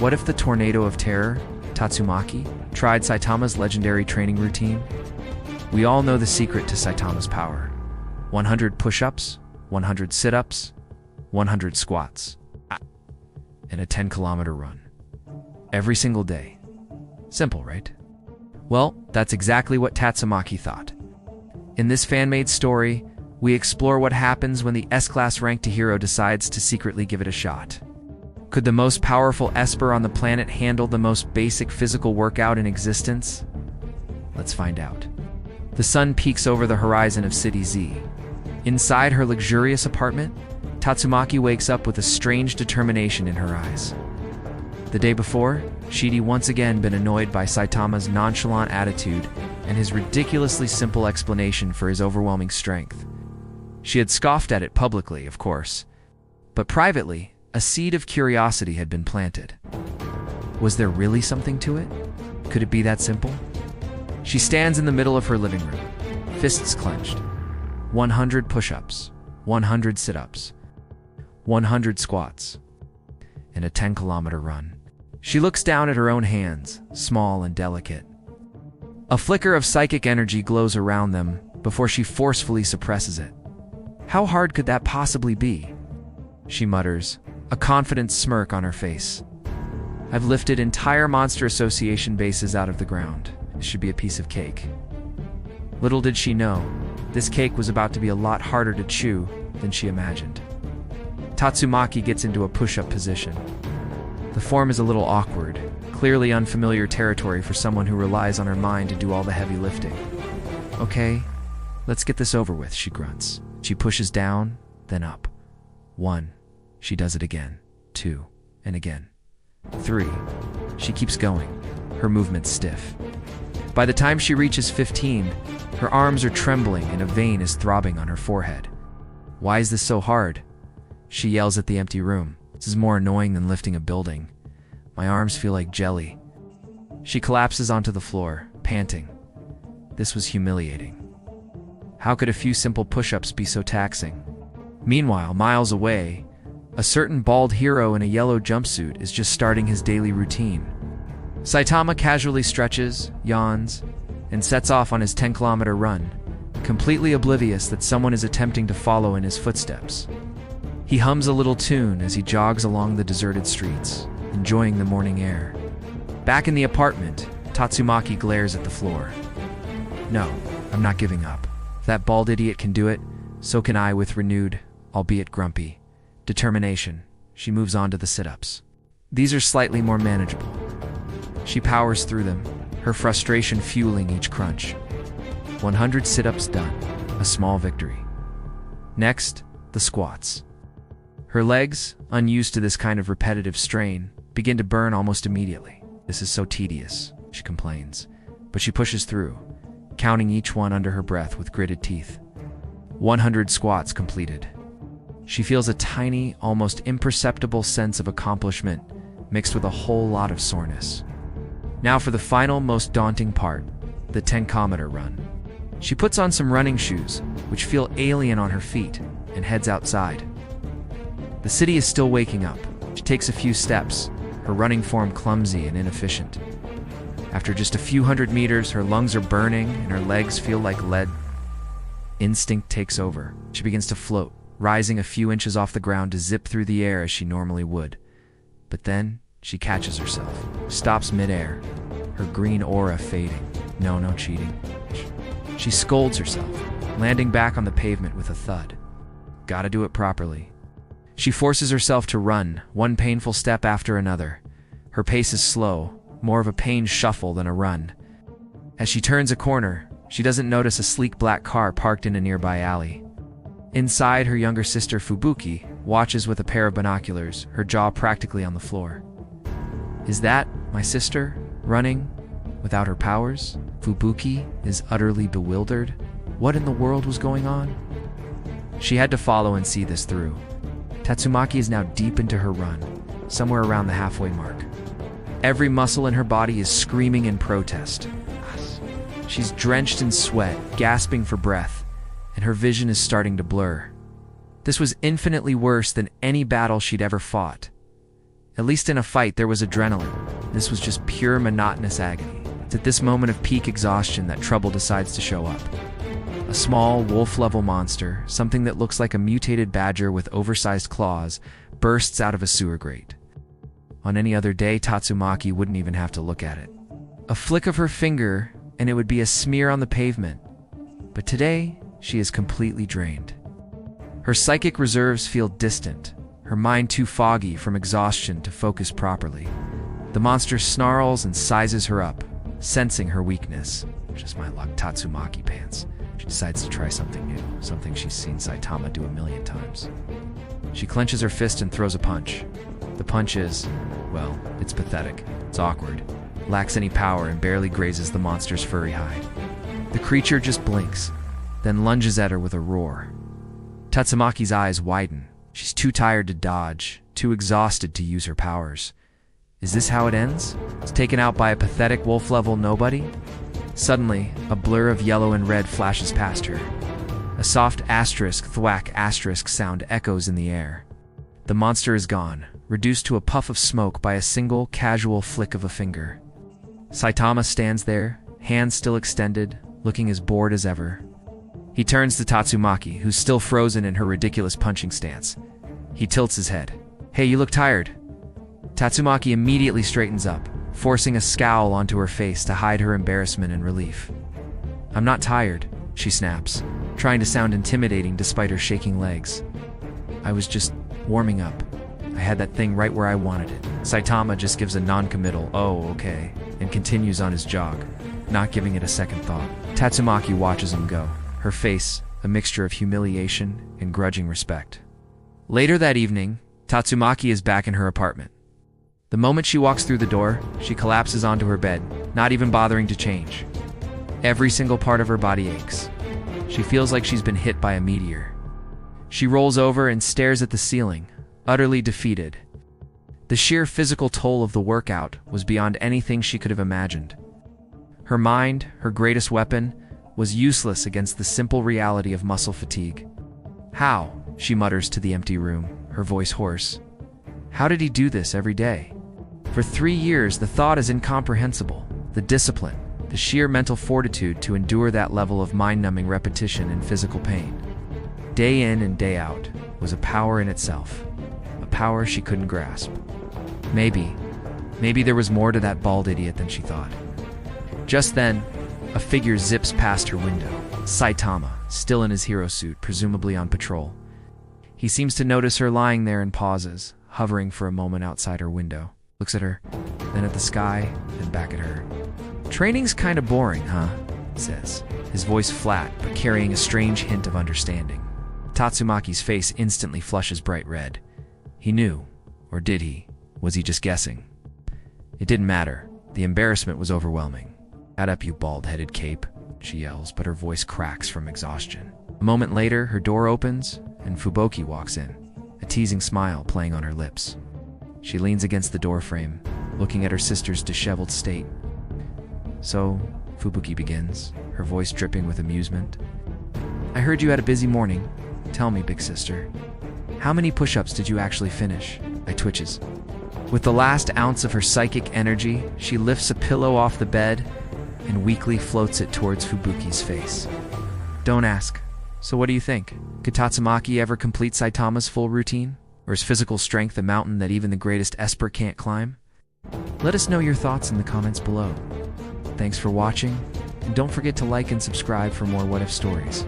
What if the tornado of terror, Tatsumaki, tried Saitama's legendary training routine? We all know the secret to Saitama's power. 100 push-ups, 100 sit-ups, 100 squats, and a 10-kilometer run. Every single day. Simple, right? Well, that's exactly what Tatsumaki thought. In this fan-made story, we explore what happens when the S-class ranked hero decides to secretly give it a shot. Could the most powerful esper on the planet handle the most basic physical workout in existence? Let's find out. The sun peeks over the horizon of City Z. Inside her luxurious apartment, Tatsumaki wakes up with a strange determination in her eyes. The day before, she'd once again been annoyed by Saitama's nonchalant attitude and his ridiculously simple explanation for his overwhelming strength. She had scoffed at it publicly, of course, but privately, a seed of curiosity had been planted. Was there really something to it? Could it be that simple? She stands in the middle of her living room, fists clenched. 100 push-ups, 100 sit-ups, 100 squats, and a 10-kilometer run. She looks down at her own hands, small and delicate. A flicker of psychic energy glows around them before she forcefully suppresses it. How hard could that possibly be? She mutters, a confident smirk on her face. I've lifted entire Monster Association bases out of the ground. This should be a piece of cake. Little did she know, this cake was about to be a lot harder to chew than she imagined. Tatsumaki gets into a push-up position. The form is a little awkward, clearly unfamiliar territory for someone who relies on her mind to do all the heavy lifting. Okay, let's get this over with, she grunts. She pushes down, then up. 1. She does it again. 2. And again. 3. She keeps going, her movements stiff. By the time she reaches 15, her arms are trembling and a vein is throbbing on her forehead. Why is this so hard? She yells at the empty room. This is more annoying than lifting a building. My arms feel like jelly. She collapses onto the floor, panting. This was humiliating. How could a few simple push-ups be so taxing? Meanwhile, miles away, a certain bald hero in a yellow jumpsuit is just starting his daily routine. Saitama casually stretches, yawns, and sets off on his 10-kilometer run, completely oblivious that someone is attempting to follow in his footsteps. He hums a little tune as he jogs along the deserted streets, enjoying the morning air. Back in the apartment, Tatsumaki glares at the floor. No, I'm not giving up. If that bald idiot can do it, so can I with renewed, albeit grumpy, determination. She moves on to the sit-ups. These are slightly more manageable. She powers through them, her frustration fueling each crunch. 100 sit-ups done, a small victory. Next, the squats. Her legs, unused to this kind of repetitive strain, begin to burn almost immediately. This is so tedious, she complains, but she pushes through, counting each one under her breath with gritted teeth. 100 squats completed. She feels a tiny, almost imperceptible sense of accomplishment mixed with a whole lot of soreness. Now for the final, most daunting part, the 10-kilometer run. She puts on some running shoes, which feel alien on her feet, and heads outside. The city is still waking up. She takes a few steps, her running form clumsy and inefficient. After just a few hundred meters, her lungs are burning and her legs feel like lead. Instinct takes over. She begins to float, rising a few inches off the ground to zip through the air as she normally would. But then, she catches herself, stops midair, her green aura fading. No cheating. She scolds herself, landing back on the pavement with a thud. Gotta do it properly. She forces herself to run, one painful step after another. Her pace is slow, more of a pained shuffle than a run. As she turns a corner, she doesn't notice a sleek black car parked in a nearby alley. Inside, her younger sister Fubuki watches with a pair of binoculars, her jaw practically on the floor. Is that my sister, running, without her powers? Fubuki is utterly bewildered. What in the world was going on? She had to follow and see this through. Tatsumaki is now deep into her run, somewhere around the halfway mark. Every muscle in her body is screaming in protest. She's drenched in sweat, gasping for breath, and her vision is starting to blur. This was infinitely worse than any battle she'd ever fought. At least in a fight, there was adrenaline. This was just pure monotonous agony. It's at this moment of peak exhaustion that trouble decides to show up. A small, wolf-level monster, something that looks like a mutated badger with oversized claws, bursts out of a sewer grate. On any other day, Tatsumaki wouldn't even have to look at it. A flick of her finger, and it would be a smear on the pavement. But today, she is completely drained. Her psychic reserves feel distant, her mind too foggy from exhaustion to focus properly. The monster snarls and sizes her up, sensing her weakness. Just my luck, Tatsumaki pants. She decides to try something new, something she's seen Saitama do 1,000,000 times. She clenches her fist and throws a punch. The punch is, well, it's pathetic. It's awkward, lacks any power, and barely grazes the monster's furry hide. The creature just blinks, then lunges at her with a roar. Tatsumaki's eyes widen. She's too tired to dodge, too exhausted to use her powers. Is this how it ends? It's taken out by a pathetic wolf-level nobody? Suddenly, a blur of yellow and red flashes past her. A soft asterisk thwack asterisk sound echoes in the air. The monster is gone, reduced to a puff of smoke by a single, casual flick of a finger. Saitama stands there, hands still extended, looking as bored as ever. He turns to Tatsumaki, who's still frozen in her ridiculous punching stance. He tilts his head. "Hey, you look tired." Tatsumaki immediately straightens up, forcing a scowl onto her face to hide her embarrassment and relief. "I'm not tired," she snaps, trying to sound intimidating despite her shaking legs. "I was just warming up. I had that thing right where I wanted it." Saitama just gives a non-committal, "Oh, okay," and continues on his jog, not giving it a second thought. Tatsumaki watches him go, her face a mixture of humiliation and grudging respect. Later that evening, Tatsumaki is back in her apartment. The moment she walks through the door, she collapses onto her bed, not even bothering to change. Every single part of her body aches. She feels like she's been hit by a meteor. She rolls over and stares at the ceiling, utterly defeated. The sheer physical toll of the workout was beyond anything she could have imagined. Her mind, her greatest weapon, was useless against the simple reality of muscle fatigue. "How?" she mutters to the empty room, her voice hoarse. "How did he do this every day?" For 3 years, the thought is incomprehensible. The discipline, the sheer mental fortitude to endure that level of mind-numbing repetition and physical pain. Day in and day out was a power in itself, a power she couldn't grasp. Maybe there was more to that bald idiot than she thought. Just then, a figure zips past her window. Saitama, still in his hero suit, presumably on patrol. He seems to notice her lying there and pauses, hovering for a moment outside her window. Looks at her, then at the sky, then back at her. "Training's kinda boring, huh?" he says, his voice flat but carrying a strange hint of understanding. Tatsumaki's face instantly flushes bright red. He knew, or did he? Was he just guessing? It didn't matter. The embarrassment was overwhelming. "Shut up, you bald-headed cape," she yells, but her voice cracks from exhaustion. A moment later, her door opens, and Fuboki walks in, a teasing smile playing on her lips. She leans against the doorframe, looking at her sister's disheveled state. "So," Fubuki begins, her voice dripping with amusement, "I heard you had a busy morning. Tell me, big sister, how many push-ups did you actually finish?" I twitches. With the last ounce of her psychic energy, she lifts a pillow off the bed and weakly floats it towards Fubuki's face. "Don't ask. So what do you think? Could Tatsumaki ever complete Saitama's full routine? Or is physical strength a mountain that even the greatest esper can't climb? Let us know your thoughts in the comments below. Thanks for watching, and don't forget to like and subscribe for more What If stories.